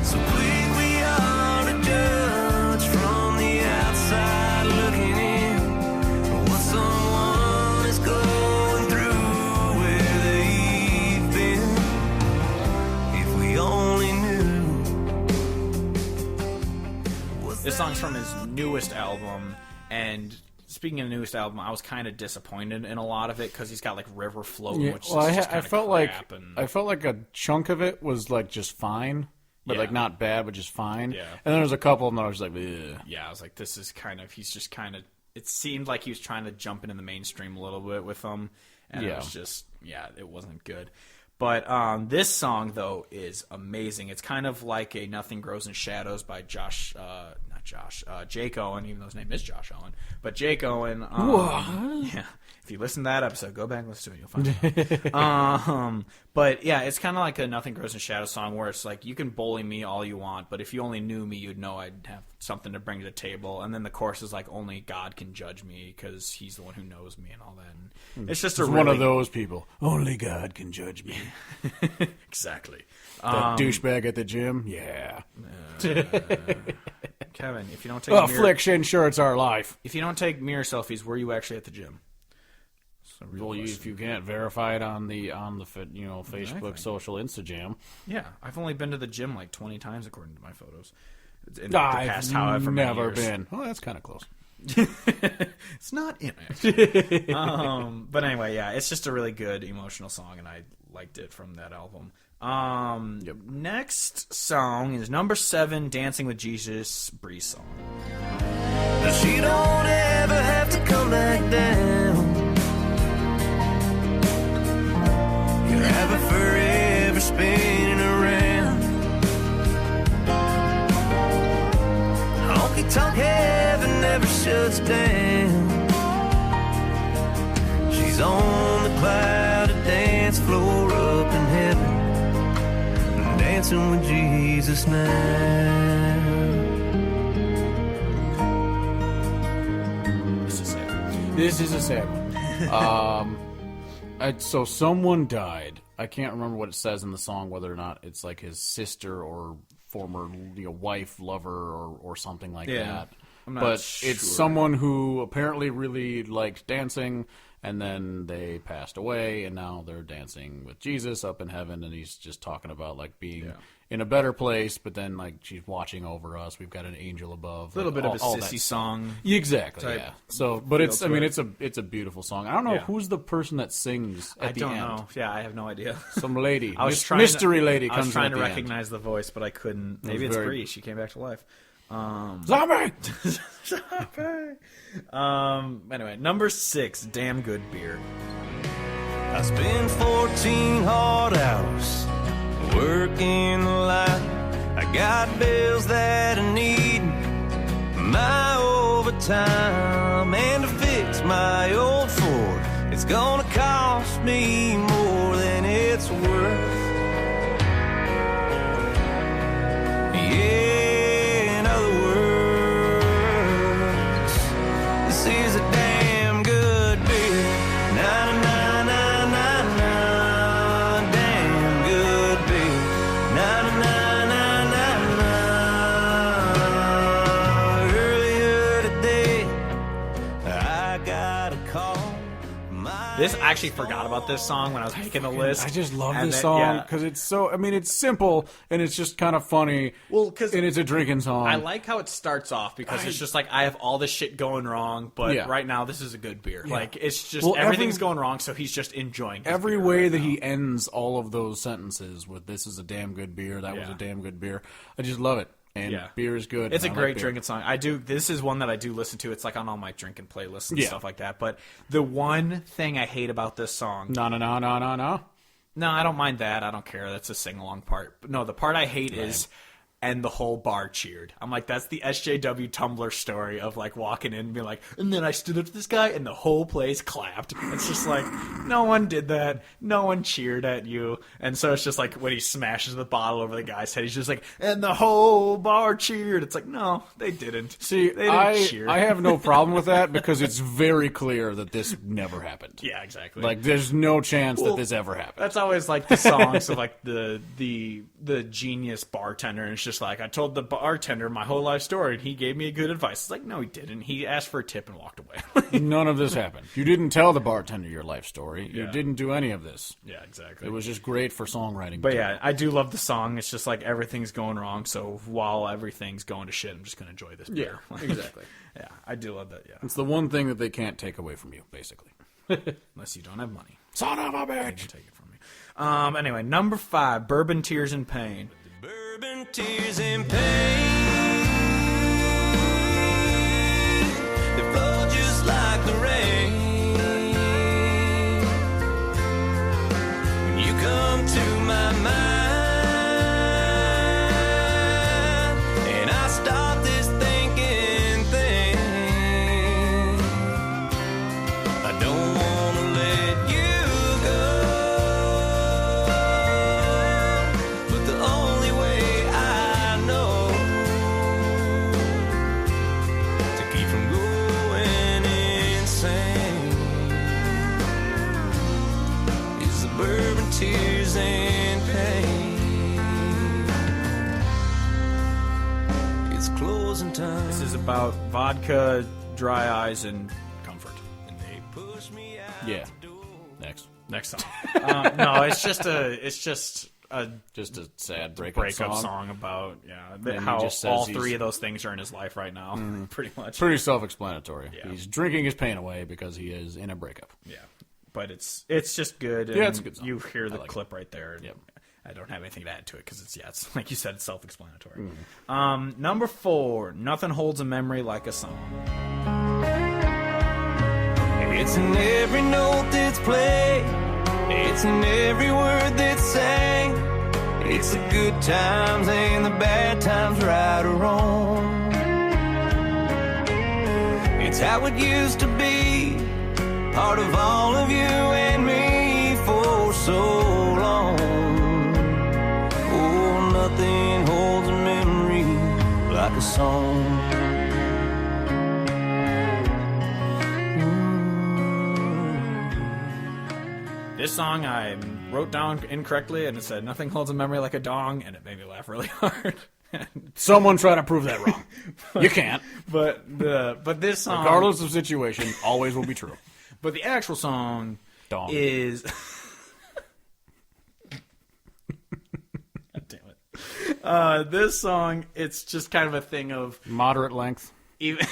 So quick we are to judge from the outside looking in what someone is going through, where they've been. If we only knew. This song's from his newest album, and speaking of the newest album, I was kind of disappointed in a lot of it because he's got like River Floating, which is just I felt like a chunk of it was like just fine, but like not bad, but just fine. Yeah. And then there's a couple of them that I was like, ugh. Yeah, I was like, this is kind of it seemed like he was trying to jump into the mainstream a little bit with them, and it was just it wasn't good. But this song though is amazing. It's kind of like a Nothing Grows in Shadows by Jake Owen, even though his name is Josh Owen. But Jake Owen, yeah, if you listen to that episode, go back and listen to it, you'll find it. But yeah, it's kind of like a Nothing Grows in Shadows song where it's like, you can bully me all you want, but if you only knew me, you'd know I'd have something to bring to the table. And then the chorus is like, only God can judge me because he's the one who knows me and all that. And it's just one of those people. Only God can judge me. Exactly. That douchebag at the gym? Yeah. Kevin, if you don't take affliction, sure, it's our life. If you don't take mirror selfies, were you actually at the gym? Well, if you can't verify it on the Facebook, social, Instagram. Yeah, I've only been to the gym like 20 times according to my photos. In the past however many never years. been. Well, that's kind of close. It's not in it. But anyway, yeah, it's just a really good emotional song, and I liked it from that album. Next song is number 7, Dancing with Jesus, Breeze song. But she don't ever have to come back down. You have her forever spinning around. Honky tonk heaven never shuts down. She's on the clouded dance floor up in heaven, dancing with Jesus now. This is a sad one. So someone died. I can't remember what it says in the song, whether or not it's like his sister or former wife, lover, or something like that. I'm not but sure. it's someone who apparently really liked dancing And then they passed away, and now they're dancing with Jesus up in heaven, and he's just talking about like being in a better place, but then like she's watching over us. We've got an angel above. A little bit of a all sissy that song. Exactly, yeah. So, but it's a beautiful song. I don't know Yeah. who's the person that sings at the end. I don't know. Yeah, I have no idea. Some lady, mystery lady I comes was trying in to at the end. recognize the voice, but I couldn't. Maybe it's very- Bree. She came back to life. Zombie! Anyway, number 6, Damn Good Beer. I spend 14 hard hours working the line. I got bills that I need, my overtime, and to fix my old Ford, it's gonna cost me more than it's worth. Yeah, in other words, this is a damn good beer. Na na na na na na, damn good beer. Na na na na na na. Earlier today, I got a call. I actually forgot about this song when I was making the list. I just love And this then- song yeah. because it's so. I mean, it's simple and it's just kind of funny. Well, 'cause and it's a drinking song. I like how it starts off because it's just like I have all this shit going wrong, but Yeah. right now this is a good beer. Like it's just Well, everything's going wrong, so he's just enjoying his every beer way right that now. he ends all of those sentences with "This is a damn good beer," "That was Yeah. a damn good beer." I just love it. And Yeah. beer is good. It's a and I great like beer. drinking song. This is one that I do listen to. It's like on all my drinking playlists and Yeah. stuff like that. But the one thing I hate about this song, No. no, I don't mind that. I don't care. That's a sing along part. But no, the part I hate is, and the whole bar cheered. I'm like, that's the SJW Tumblr story of like walking in and being like, and then I stood up to this guy and the whole place clapped. It's just like, no one did that. No one cheered at you. And so it's just like when he smashes the bottle over the guy's head, he's just like, and the whole bar cheered. It's like, no, they didn't. See, they didn't cheer. I have no problem with that because it's very clear that this never happened. Yeah, exactly. Like, there's no chance Well, that this ever happened. That's always like the songs of like the genius bartender, and it's just like, I told the bartender my whole life story and he gave me good advice. It's like, no, he didn't. He asked for a tip and walked away. None of this happened. You didn't tell the bartender your life story. You Yeah. didn't do any of this. Yeah, exactly. It was just great for songwriting. But yeah, I do love the song. It's just like everything's going wrong, so while everything's going to shit, I'm just going to enjoy this beer. Yeah, exactly. Yeah, I do love that, yeah. It's the one thing that they can't take away from you, basically. Unless you don't have money. Son of a They bitch! can take it from me. Anyway, number 5, Bourbon, Tears, and Pain. Bourbon, tears, and pain. They flow just like the rain. When you come to my mind, and I stop this thinking thing, I don't wanna let you go. But the only way I know to keep from going insane is the bourbon, tears, and pain. It's closing time. This is about vodka, dry eyes, and comfort. And they push me out Yeah. the door. Next song. No, it's just a Just a sad breakup song about he how just says all he's- 3 of those things are in his life right now, pretty much. Pretty self-explanatory. Yeah. He's drinking his pain away because he is in a breakup. Yeah, but it's just good. Yeah, and it's a good song. You hear the like clip right there. And Yep. I don't have anything to add to it because it's like you said, it's self-explanatory. Mm-hmm. Number 4, Nothing Holds a Memory Like a Song. It's in every note that's played. It's in every word that's sang. It's the good times and the bad times, right or wrong. It's how it used to be, part of all of you and me for so long. Oh, nothing holds a memory like a song. This song I wrote down incorrectly, and it said "Nothing holds a memory like a dong," and it made me laugh really hard. Someone try to prove that wrong. You can't. but this song, Regardless of situation, always will be true. But the actual song Dong. is... God damn it. This song, it's just kind of a thing of... Moderate length. Even...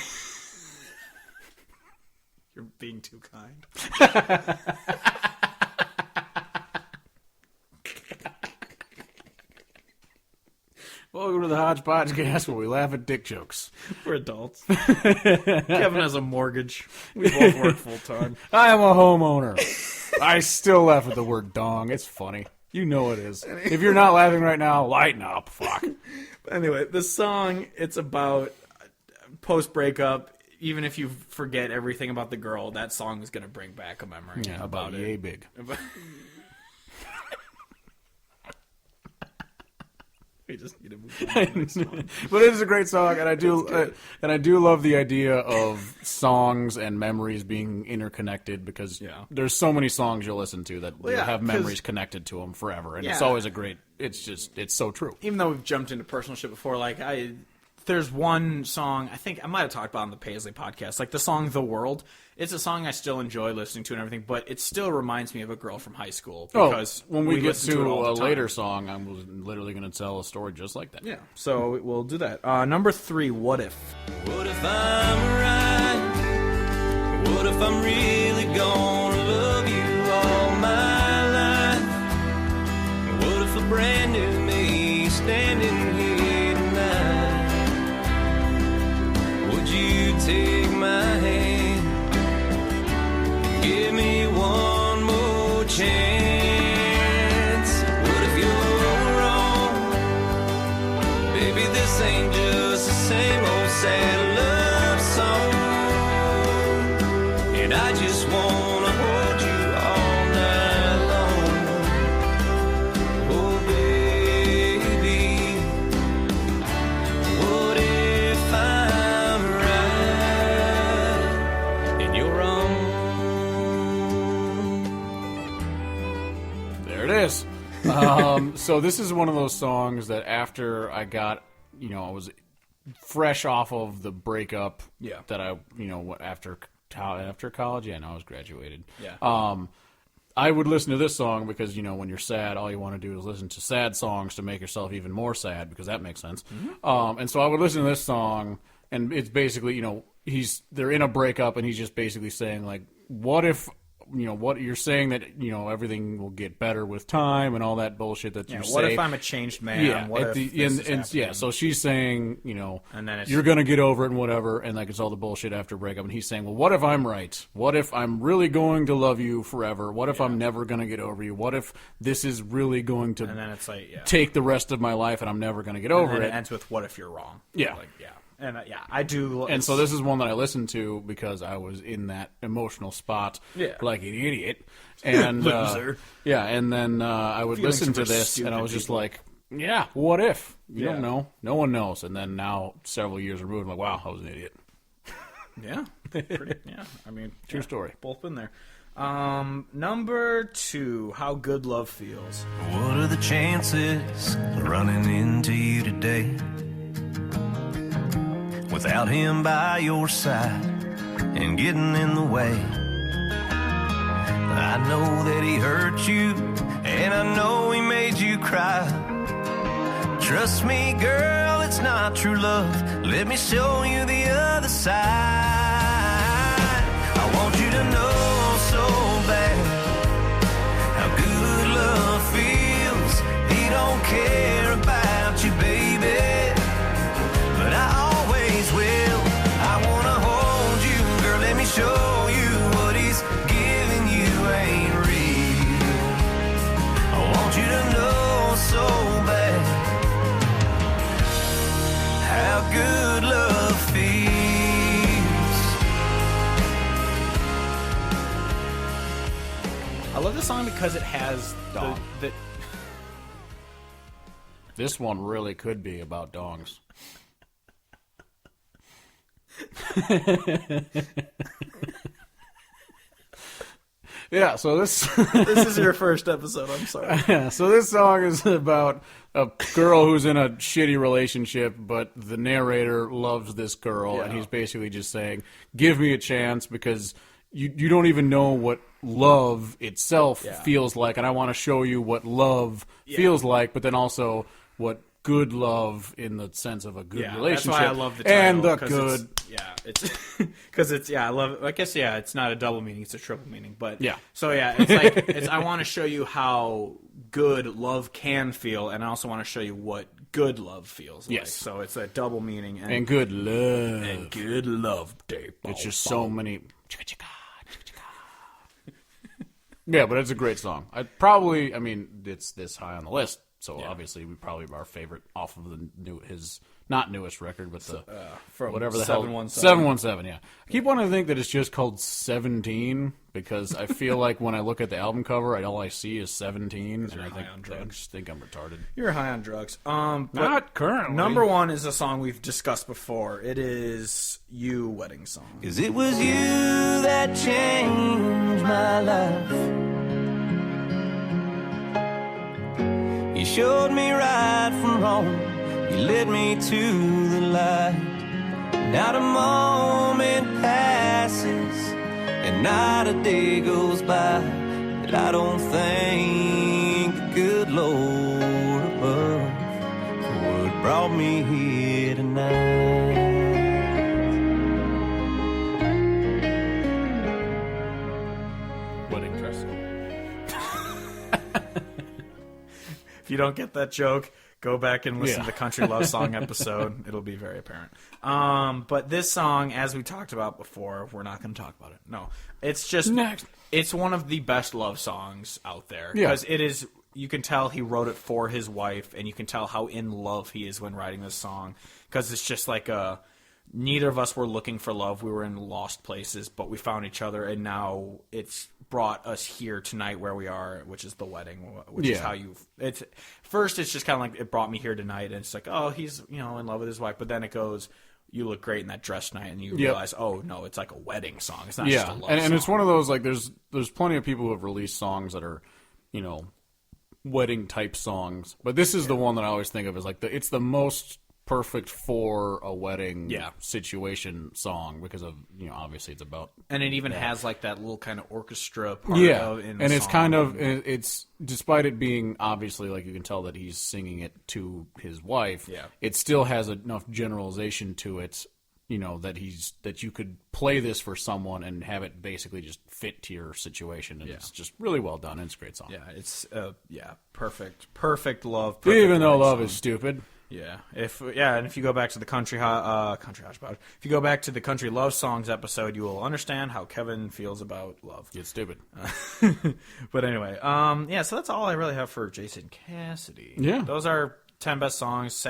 You're being too kind. Welcome to the Hodgepodge Cast, where we laugh at dick jokes. We're adults. Kevin has a mortgage. We both work full time. I am a homeowner. I still laugh at the word dong. It's funny. You know it is. If you're not laughing right now, lighten up. Fuck. Anyway, the song, it's about post-breakup. Even if you forget everything about the girl, that song is going to bring back a memory about it. Yay big. We just need to move on to the next one. But it is a great song, and I do love the idea of songs and memories being interconnected, because there's so many songs you'll listen to that have memories connected to them forever, and it's always a great. It's so true. Even though we've jumped into personal shit before, like there's one song I think I might have talked about on the Paisley podcast, like the song "The World." It's a song I still enjoy listening to and everything, but it still reminds me of a girl from high school. Because when we get listen to it all a the time. later song, I'm literally going to tell a story just like that. Yeah, so we'll do that. Number 3, What If? What if I'm right? What if I'm really gonna love you all my life? What if a brand new me standing here tonight? Would you take my hand? Give me one more chance. What if you're wrong? Baby, this ain't just the same old sad love song. And I just wanna hold you all night long. Oh, baby, what if I'm right and you're wrong? There it is. So this is one of those songs that after I got, I was fresh off of the breakup. Yeah. That I, after college. Yeah, no, I was graduated. Yeah. I would listen to this song because, when you're sad, all you want to do is listen to sad songs to make yourself even more sad, because that makes sense. Mm-hmm. And so I would listen to this song, and it's basically, they're in a breakup, and he's just basically saying, like, what if, what you're saying that, everything will get better with time and all that bullshit that you say. What if I'm a changed man? Yeah, What if this is happening? so she's saying, And then it's, you're going to get over it and whatever, and like it's all the bullshit after breakup, and he's saying, well, what if I'm right? What if I'm really going to love you forever? What if I'm never going to get over you? What if this is really going to and then it's like, take the rest of my life and I'm never going to get over and then it? it ends with, what if you're wrong? Yeah. Like, And I do. And so this is one that I listened to because I was in that emotional spot, like an idiot. And Loser. And then I would Feeling listen to super this, and I was just stupid like, yeah, what if? You don't know. No one knows. And then now, several years removed, I'm like, wow, I was an idiot. Yeah. I mean, True story. Both been there. Number 2, How Good Love Feels. What are the chances of running into you today without him by your side and getting in the way? I know that he hurt you, and I know he made you cry. Trust me, girl, it's not true love. Let me show you the other side. I want you to know so bad how good love feels. He don't care about you, baby, but I always will. I wanna hold you, girl, let me show you what he's giving you ain't real. I want you to know so bad how good love feels. I love this song because it has the This one really could be about dongs. Yeah, so this is your first episode, I'm sorry. Yeah, so this song is about a girl who's in a shitty relationship, but the narrator loves this girl, and he's basically just saying, give me a chance, because you don't even know what love itself feels like, and I want to show you what love feels like, but then also what good love in the sense of a good relationship. That's why I love the title. And the good. It's because it's I love it. I guess it's not a double meaning, it's a triple meaning. But so it's like I want to show you how good love can feel, and I also want to show you what good love feels like. So it's a double meaning and good love and good love day. It's just so many. Yeah, but it's a great song. It's this high on the list, so obviously we probably our favorite off of his not newest record, but the from whatever the 717. 717. Yeah, I keep wanting to think that it's just called 17 because I feel like when I look at the album cover, all I see is 17, and I just think I'm retarded. You're high on drugs. Not currently. Number one is a song we've discussed before. It is "You" wedding song. 'Cause it was you that changed my life. You showed me right from wrong. You led me to the light. Not a moment passes and not a day goes by that I don't thank the good Lord above for what brought me here tonight. Wedding dress. If you don't get that joke, go back and listen to the Country Love Song episode. It'll be very apparent. But this song, as we talked about before, we're not going to talk about it. No. It's just... Next. It's one of the best love songs out there. Yeah. Because it is... You can tell he wrote it for his wife, and you can tell how in love he is when writing this song. Because it's just like a... Neither of us were looking for love. We were in lost places, but we found each other, and now it's brought us here tonight where we are, which is the wedding, which is how you... It's first, it's just kind of like, it brought me here tonight, and it's like, oh, he's in love with his wife, but then it goes, you look great in that dress tonight, and you realize, oh, no, it's like a wedding song. It's not just a love song. And it's one of those, like, there's plenty of people who have released songs that are, wedding-type songs, but this is the one that I always think of as, like, it's the most... perfect for a wedding situation song because of obviously it's about and it even has like that little kind of orchestra part in the and it's song. kind of it's despite it being obviously like you can tell that he's singing it to his wife it still has enough generalization to it that you could play this for someone and have it basically just fit to your situation and it's just really well done and it's a great song it's perfect love even though love is stupid. Yeah, and if you go back to the country hodgepodge, if you go back to the country love songs episode, you will understand how Kevin feels about love. It's stupid. But anyway, so that's all I really have for Jason Cassidy. Yeah, those are 10 best songs.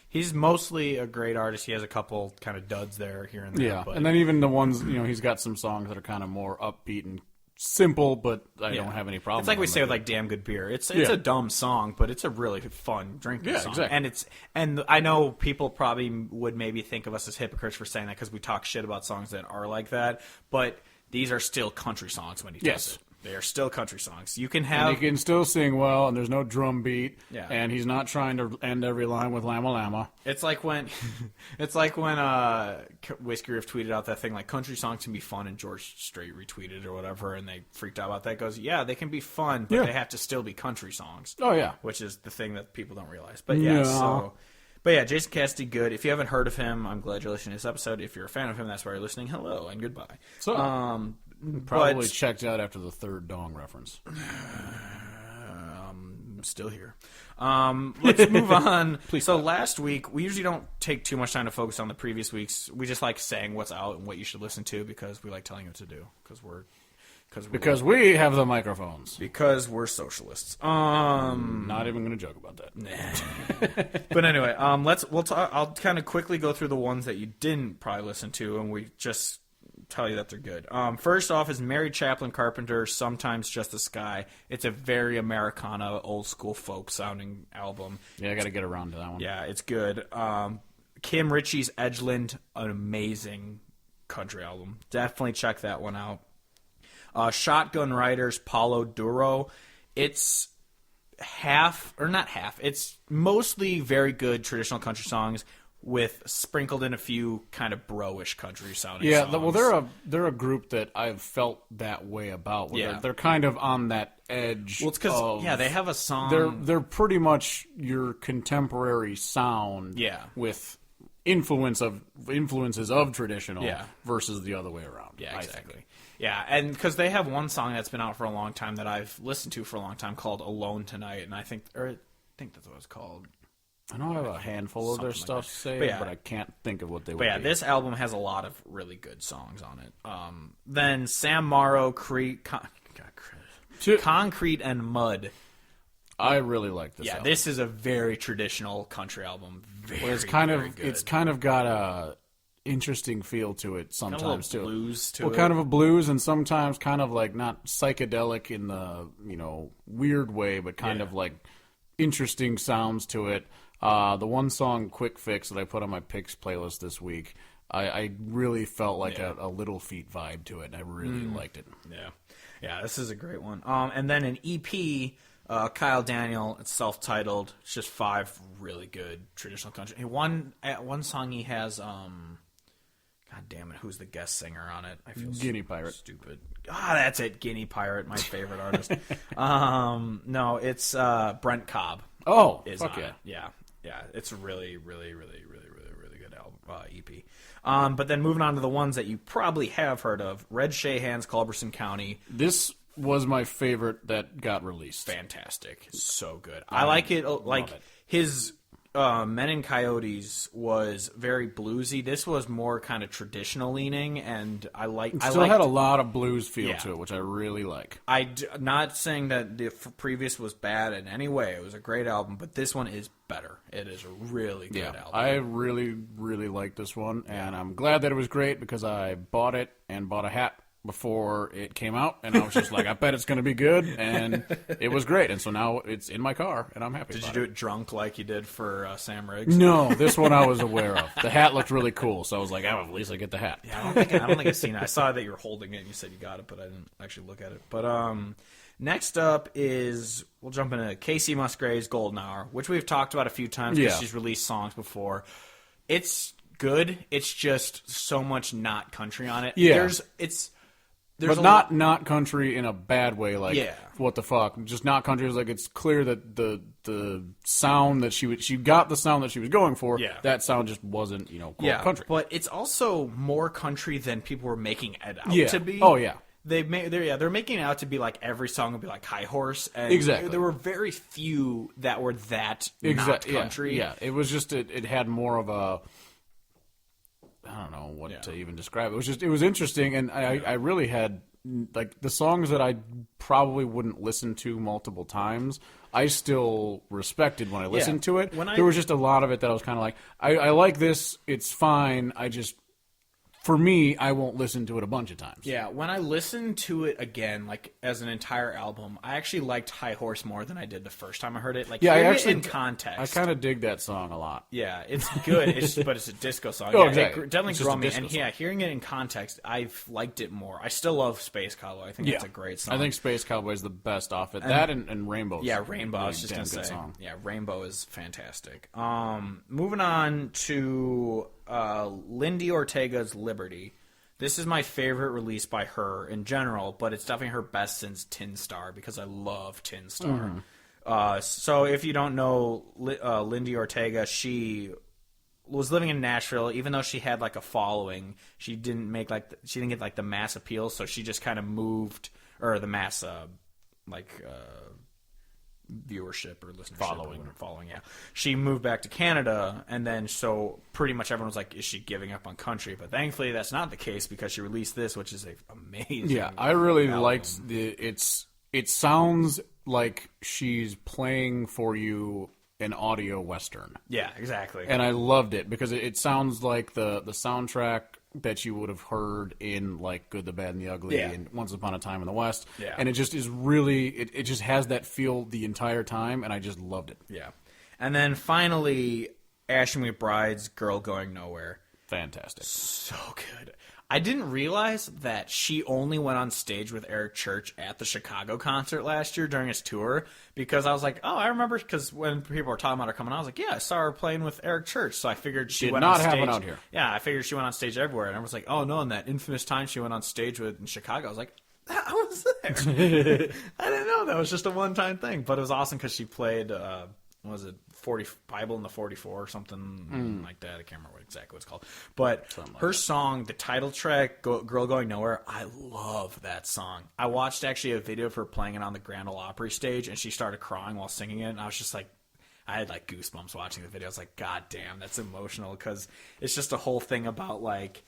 He's mostly a great artist. He has a couple kind of duds there here and there. Yeah, and then even the ones he's got some songs that are kind of more upbeat and simple, but I don't have any problem. It's like we say with like "Damn Good Beer." It's a dumb song, but it's a really fun drinking song. Exactly. And I know people probably would maybe think of us as hypocrites for saying that because we talk shit about songs that are like that, but these are still country songs when he does it. They are still country songs. You can have... And he can still sing well, and there's no drum beat, and he's not trying to end every line with Lama Lama. It's like when Whiskey Riff tweeted out that thing, like, country songs can be fun, and George Strait retweeted or whatever, and they freaked out about that. It goes, yeah, they can be fun, but they have to still be country songs. Oh, yeah. Which is the thing that people don't realize. But But Jason Cassidy, good. If you haven't heard of him, I'm glad you're listening to this episode. If you're a fan of him, that's why you're listening. Hello and goodbye. So, probably checked out after the third dong reference. Still here. Let's move on. So last week, we usually don't take too much time to focus on the previous weeks. We just like saying what's out and what you should listen to because we like telling you what to do. Because we have the microphones. Because we're socialists. Not even going to joke about that. But anyway, I'll kind of quickly go through the ones that you didn't probably listen to, and we just tell you that they're good. First off is Mary Chaplin Carpenter, Sometimes Just the Sky. It's a very Americana, old school folk sounding album. Yeah, I got to get around to that one. Yeah, it's good. Kim Ritchie's Edgeland, an amazing country album. Definitely check that one out. Shotgun Riders, Paulo Duro. It's it's mostly very good traditional country songs with sprinkled in a few kind of bro-ish country sounding Yeah, songs. well, they're a group that I've felt that way about. Where they're kind of on that edge. Well, it's because they have a song. They're pretty much your contemporary sound. Yeah. With influences of traditional. Yeah. Versus the other way around. Yeah, I exactly. think. Yeah, and because they have one song that's been out for a long time that I've listened to for a long time called "Alone Tonight," and I think that's what it's called. I know I have a handful of their Something like stuff that. saved, but I can't think of what they would But yeah, be. this album has a lot of really good songs on it. Then Sam Morrow, Concrete and Mud. I really like this album. This is a very traditional country album. It's kind of got a interesting feel to it sometimes kind of a too. Blues to Well, it. kind of a blues, and sometimes kind of like not psychedelic in the weird way, but kind of like interesting sounds to it. The one song "Quick Fix" that I put on my picks playlist this week, I really felt like a Little Feat vibe to it, and I really liked it. Yeah, this is a great one. And then an EP. Kyle Daniel, it's self-titled. It's just 5 really good traditional country. One song he has, God damn it, who's the guest singer on it? I feel Guinea Pirate. Stupid. That's it, Guinea Pirate, my favorite artist. No, it's Brent Cobb. Oh, Is fuck on yeah. it. Yeah, it's a really, really, really, really, really, really good album, EP. But then moving on to the ones that you probably have heard of, Red Shahan's Culberson County. This was my favorite that got released. Fantastic. So good. I like it. Like, his Men and Coyotes was very bluesy. This was more kind of traditional leaning, and I like. Still had a lot of blues feel to it, which I really like. Not saying that the previous was bad in any way. It was a great album, but this one is better. It is a really good album. I really, really like this one, and I'm glad that it was great because I bought it and bought a hat before it came out, and I was just like, I bet it's going to be good, and it was great, and so now it's in my car, and I'm happy. Did you do it drunk like you did for Sam Riggs? No, this one I was aware of. The hat looked really cool, so I was like, at least I get the hat. Yeah, I don't think I've seen it. I saw that you were holding it, and you said you got it, but I didn't actually look at it. But next up is, we'll jump into Casey Musgrave's Golden Hour, which we've talked about a few times because she's released songs before. It's good. It's just so much not country on it. Yeah. There's but not country in a bad way, like what the fuck. Just not country. It's like it's clear that the sound that she got the sound that she was going for. Yeah. That sound just wasn't country. But it's also more country than people were making it out to be. Oh yeah. They're making it out to be like every song would be like High Horse. And exactly. There were very few that were that not country. Yeah. It was just it had more of a. I don't know what to even describe. It was interesting, and I really had like the songs that I probably wouldn't listen to multiple times. I still respected when I listened to it. There was just a lot of it that I was kind of like, I like this. It's fine. For me, I won't listen to it a bunch of times. Yeah, when I listened to it again, like as an entire album, I actually liked High Horse more than I did the first time I heard it. Like, in context, I kind of dig that song a lot. Yeah, it's good. But it's a disco song. Oh, yeah, exactly. It definitely grew on me. And hearing it in context, I've liked it more. I still love Space Cowboy. I think it's a great song. I think Space Cowboy is the best off it. That and Rainbow. Yeah, Rainbow. I was just gonna say. Song. Yeah, Rainbow is fantastic. Moving on to Lindy Ortega's Liberty. This is my favorite release by her in general, but it's definitely her best since Tin Star because I love Tin Star. So if you don't know Lindy Ortega, she was living in Nashville. Even though she had like a following, she didn't get like the mass appeal. So she just kind of moved, or the mass viewership or listenership following. Yeah, she moved back to Canada, and then so pretty much everyone was like, is she giving up on country? But thankfully that's not the case because she released this, which is amazing. Yeah, I really liked it sounds like she's playing for you an audio western. Yeah, exactly. And I loved it because it sounds like the soundtrack that you would have heard in like Good, the Bad, and the Ugly and Once Upon a Time in the West. Yeah. And it just is really, it just has that feel the entire time, and I just loved it. Yeah. And then finally, Ashley McBride's Girl Going Nowhere. Fantastic. So good. I didn't realize that she only went on stage with Eric Church at the Chicago concert last year during his tour, because I was like, oh, I remember, because when people were talking about her coming out, I was like, yeah, I saw her playing with Eric Church, so I figured she went on stage. Did not happen out here. Yeah, I figured she went on stage everywhere, and I was like, oh, no, and that infamous time she went on stage in Chicago, I was like, I was there. I didn't know that was just a one-time thing, but it was awesome because she played, what was it, Bible in the 44 or something like that. I can't remember exactly what it's called. But her song, the title track, Girl Going Nowhere, I love that song. I watched actually a video of her playing it on the Grand Ole Opry stage, and she started crying while singing it, and I was just like, I had like goosebumps watching the video. I was like, God damn, that's emotional, because it's just a whole thing about like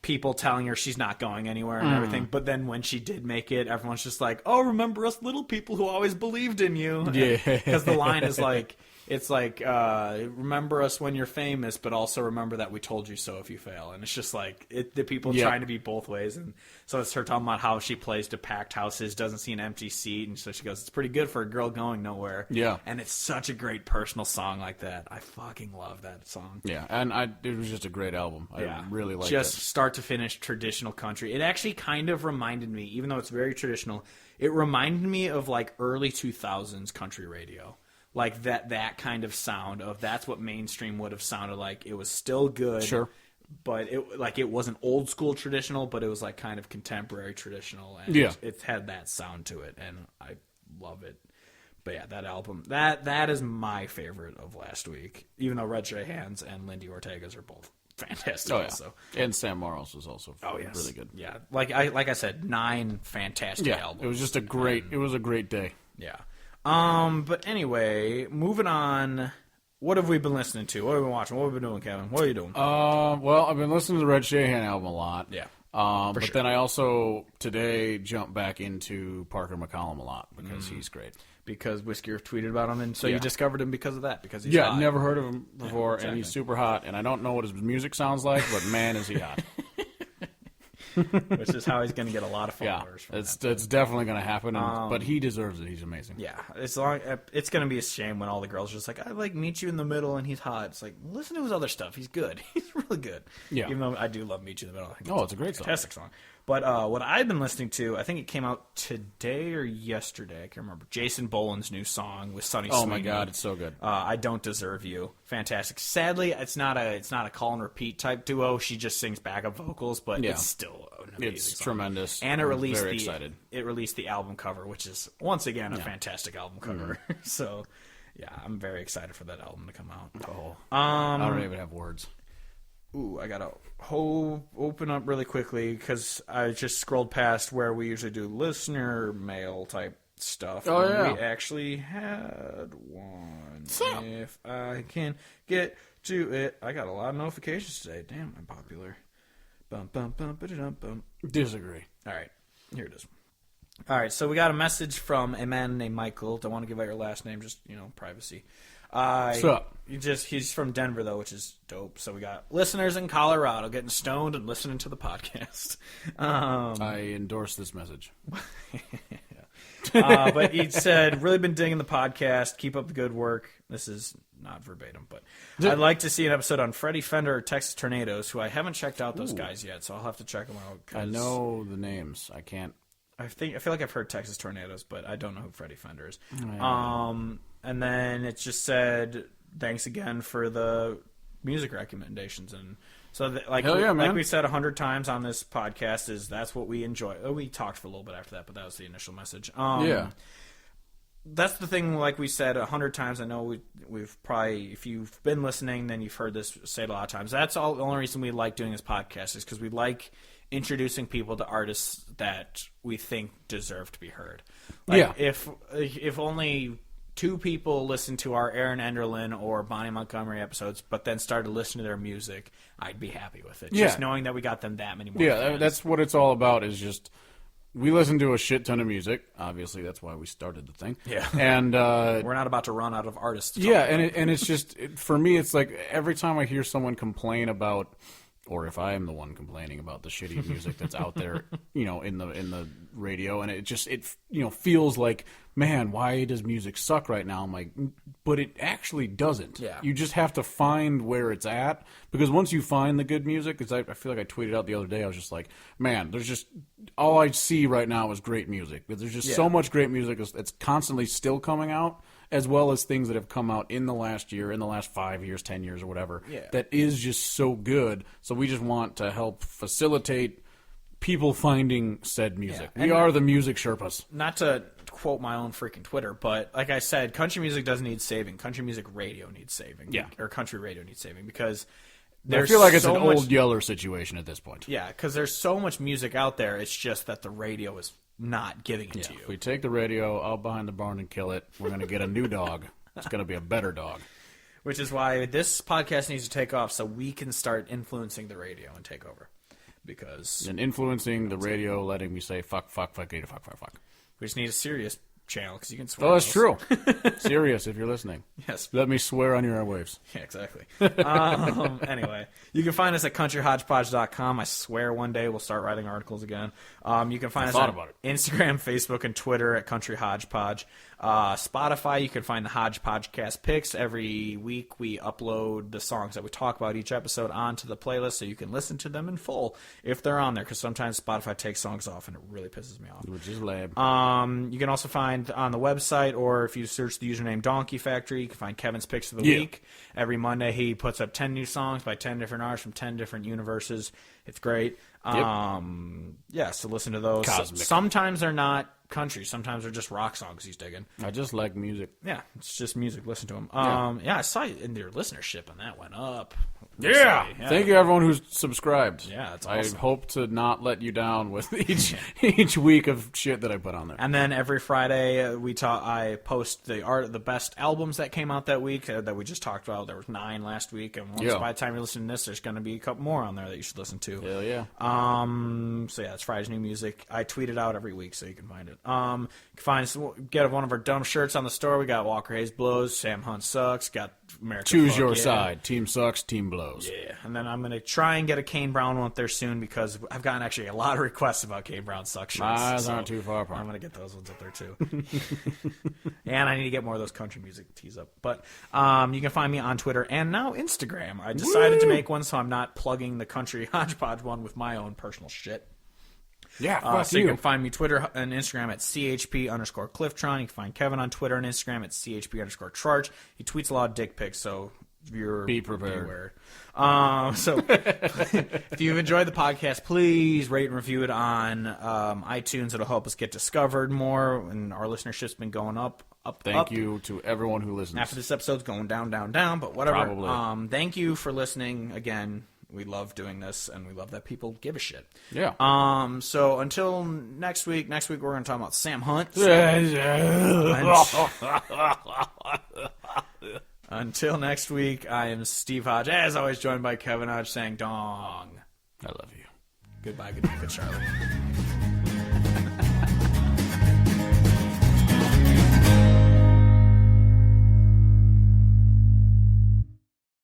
people telling her she's not going anywhere and everything, but then when she did make it, everyone's just like, oh, remember us little people who always believed in you. Yeah. Because the line is like, it's like, remember us when you're famous, but also remember that we told you so if you fail. And it's just like, the people trying to be both ways. And so it's her talking about how she plays to packed houses, doesn't see an empty seat. And so she goes, it's pretty good for a girl going nowhere. Yeah. And it's such a great personal song like that. I fucking love that song. Yeah. And it was just a great album. I really liked it. Just start to finish traditional country. It actually kind of reminded me, even though it's very traditional, it reminded me of like early 2000s country radio. Like that kind of sound of, that's what mainstream would have sounded like. It was still good, sure, but it wasn't old school traditional, but it was like kind of contemporary traditional, and it had that sound to it, and I love it. But yeah, that album, that is my favorite of last week. Even though Red Stray Hands and Lindy Ortega's are both fantastic. Oh yeah, also. And Sam Morrill's was also really good. Yeah, like I said, 9 fantastic albums. It was just a great day. Yeah. But anyway, moving on. What have we been listening to? What have we been watching? What have we been doing, Kevin? What are you doing? Well, I've been listening to the Red Shahan album a lot. Yeah. But then I also today jumped back into Parker McCollum a lot because he's great. Because Whiskey tweeted about him, and so you discovered him because of that. Because he's hot. Never heard of him before, and he's super hot. And I don't know what his music sounds like, but man, is he hot. Which is how he's going to get a lot of followers. Yeah, it's definitely going to happen, but he deserves it. He's amazing. Yeah, it's going to be a shame when all the girls are just like, I like Meet You in the Middle, and he's hot. It's like, listen to his other stuff. He's good. He's really good. Yeah. Even though I do love Meet You in the Middle. I think it's a great fantastic song. But what I've been listening to, I think it came out today or yesterday. I can't remember. Jason Boland's new song with Sonny Sweeney. Oh my God, it's so good. I Don't Deserve You. Fantastic. Sadly, it's not a call and repeat type duo. She just sings backup vocals, but it's still an amazing song. Tremendous. And it released the album cover, which is once again a fantastic album cover. So yeah, I'm very excited for that album to come out. I don't even have words. Ooh, I gotta open up really quickly because I just scrolled past where we usually do listener mail type stuff. Oh, yeah. We actually had one. If I can get to it. I got a lot of notifications today. Damn, I'm popular. Bum, bum, bum, ba-da-dum, bum. Disagree. All right, here it is. All right, so we got a message from a man named Michael. Don't want to give out your last name, just, privacy. What's up? He's from Denver, though, which is dope. So we got listeners in Colorado getting stoned and listening to the podcast. I endorse this message. But he said, really been digging the podcast. Keep up the good work. This is not verbatim, but I'd like to see an episode on Freddie Fender or Texas Tornadoes, who I haven't checked out those guys yet, so I'll have to check them out. I know the names. I can't. I feel like I've heard Texas Tornadoes, but I don't know who Freddie Fender is. And then it just said, thanks again for the music recommendations. And so, like we said 100 times on this podcast, that's what we enjoy. We talked for a little bit after that, but that was the initial message. That's the thing, like we said 100 times. I know we've probably, if you've been listening, then you've heard this say it a lot of times. That's the only reason we like doing this podcast is because we like introducing people to artists that we think deserve to be heard. If only 2 people listen to our Aaron Enderlin or Bonnie Montgomery episodes, but then started to listen to their music, I'd be happy with it. Just knowing that we got them that many more fans. That's what it's all about, is just we listen to a shit ton of music. Obviously, that's why we started the thing. Yeah. And we're not about to run out of artists. And it's just, for me, it's like every time I hear someone complain about or if I am the one complaining about the shitty music that's out there, in the radio, and it feels like, man, why does music suck right now? I'm like, but it actually doesn't. Yeah. You just have to find where it's at, because once you find the good music, because I feel like I tweeted out the other day, I was just like, man, there's just, all I see right now is great music. But there's just so much great music that's constantly still coming out, as well as things that have come out in the last year, in the last 5 years, 10 years, or whatever, that is just so good. So we just want to help facilitate people finding said music. We are the music Sherpas. Not to quote my own freaking Twitter, but like I said, country music doesn't need saving. Country music radio needs saving. Yeah. Or country radio needs saving, because I feel like it's an old Yeller situation at this point. Yeah, because there's so much music out there. It's just that the radio is not giving it to you. If we take the radio out behind the barn and kill it, we're going to get a new dog. It's going to be a better dog. Which is why this podcast needs to take off, so we can start influencing the radio and take over. And influencing the radio, letting me say fuck, fuck, fuck, fuck, fuck, fuck. We just need a serious channel, because you can swear. Oh, that's true. Serious, if you're listening. Yes. Let me swear on your airwaves. Yeah, exactly. Anyway, you can find us at countryhodgepodge.com. I swear one day we'll start writing articles again. You can find us on Instagram, Facebook, and Twitter at Country Hodgepodge. Spotify, you can find the Hodgepodgecast picks. Every week we upload the songs that we talk about each episode onto the playlist, so you can listen to them in full if they're on there, because sometimes Spotify takes songs off and it really pisses me off. Which is lame. You can also find on the website, or if you search the username Donkey Factory, you can find Kevin's Picks of the Week. Every Monday he puts up 10 new songs by 10 different artists from 10 different universes. It's great. So listen to those. Sometimes they're not country. Sometimes they're just rock songs he's digging. I just like music. Yeah, it's just music. Listen to them. I saw in your listenership, and that went up. Yeah. Thank you, everyone who's subscribed. Yeah, it's awesome. I hope to not let you down with each week of shit that I put on there. And then every Friday I post the best albums that came out that week that we just talked about. There was 9 last week, and by the time you're listening to this, there's going to be a couple more on there that you should listen to. Hell yeah. It's Friday's new music. I tweet it out every week, so you can find it. You can get one of our dumb shirts on the store. We got Walker Hayes Blows, Sam Hunt Sucks, got America Choose Your Side. Team Sucks, Team Blows. Yeah, and then I'm going to try and get a Kane Brown one up there soon, because I've gotten actually a lot of requests about Kane Brown Sucks shirts. My eyes aren't too far apart. I'm going to get those ones up there too. And I need to get more of those country music tees up. But you can find me on Twitter and now Instagram. I decided to make one so I'm not plugging the Country Hodgepodge one with my own personal shit. Yeah, so you can find me Twitter and Instagram at CHP_Clifftron. You can find Kevin on Twitter and Instagram at CHP_Charge. He tweets a lot of dick pics, so be prepared. Beware. So if you've enjoyed the podcast, please rate and review it on iTunes. It'll help us get discovered more, and our listenership's been going up. Thank you to everyone who listens. After this episode's going down, but whatever. Probably. Thank you for listening again. We love doing this, and we love that people give a shit. Yeah. So until next week we're going to talk about Sam Hunt. Until next week, I am Steve Hodge, as always joined by Kevin Hodge, saying dong. I love you. Goodbye, good night, good Charlotte.